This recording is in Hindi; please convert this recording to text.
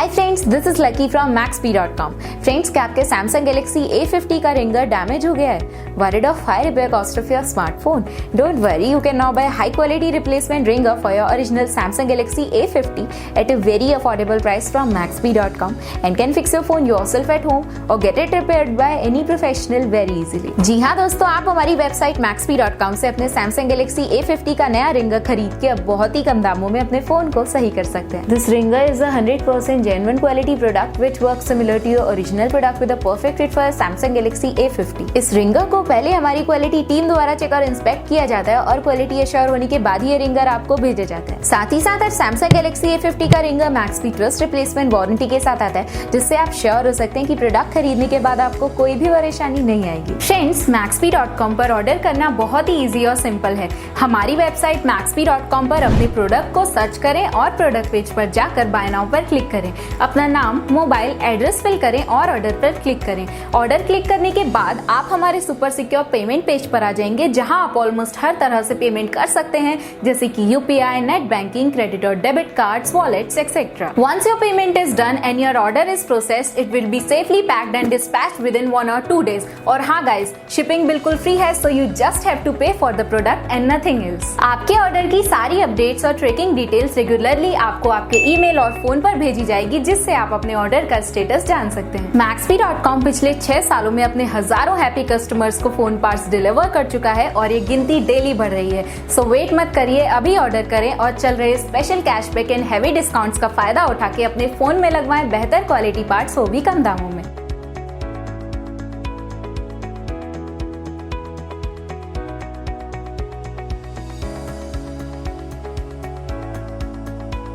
Hi friends, this is lucky from Maxbhi.com। Friends, क्या आपके Samsung Galaxy A50 का रिंगर डैमेज हो गया है? Worried of high repair cost of your smartphone? Don't worry, you can now buy high quality replacement ringer for your original Samsung Galaxy A50 at a very affordable price from Maxbhi.com and can fix your phone yourself at home or get it repaired by any professional very easily। जी हाँ दोस्तों, आप हमारी वेबसाइट Maxbhi.com से अपने Samsung Galaxy A50 का नया रिंगर खरीद के अब बहुत ही कम दामों में अपने फोन को सही कर सकते हैं। This ringer is a 100% genuine quality product which works similar to your original product with a perfect fit for a Samsung Galaxy A50। इस रिंगर को पहले हमारी क्वालिटी टीम द्वारा चेक और इंस्पेक्ट किया जाता है और क्वालिटी एश्योर होने के बाद ये रिंगर आपको भेजा जाता है। साथ ही साथ Samsung Galaxy A50 का ringer Maxbhi trust replacement warranty के साथ आता है, जिससे आप श्योर हो सकते हैं कि प्रोडक्ट खरीदने के बाद आपको कोई भी परेशानी नहीं आएगी। फ्रेंड्स, Maxbhi.com पर ऑर्डर करना बहुत ही इजी और सिंपल है। हमारी वेबसाइट Maxbhi.com पर अपने प्रोडक्ट को सर्च करें और प्रोडक्ट पेज पर जाकर बाय नाउ पर क्लिक करें। अपना नाम, मोबाइल एड्रेस फिल करें और ऑर्डर पर क्लिक करें। ऑर्डर क्लिक करने के बाद आप हमारे सुपर सिक्योर पेमेंट पेज पर आ जाएंगे, जहां आप ऑलमोस्ट हर तरह से पेमेंट कर सकते हैं, जैसे कि यूपीआई, नेट बैंकिंग, क्रेडिट और debit cards, wallets etcetera. Once your payment is done and your order is processed, it will be safely packed and dispatched within 1 or 2 days। और हाँ गाइज, शिपिंग बिल्कुल फ्री है, so you just have to pay for the product and nothing else. आपके ऑर्डर की सारी अपडेट्स और ट्रैकिंग डिटेल्स रेगुलरली आपको आपके ईमेल और फोन पर भेजी जाएगी, जिससे आप अपने ऑर्डर का स्टेटस जान सकते हैं। Maxbhi.com पिछले 6 सालों में अपने हजारों हैप्पी कस्टमर्स को फोन पार्ट्स डिलीवर कर चुका है और ये गिनती डेली बढ़ रही है। सो वेट मत करिए, अभी ऑर्डर करें और चल रहे special cashback and heavy discounts का फायदा उठा के अपने फोन में लगवाएं बेहतर क्वालिटी पार्ट्स, वो भी कम दामों में।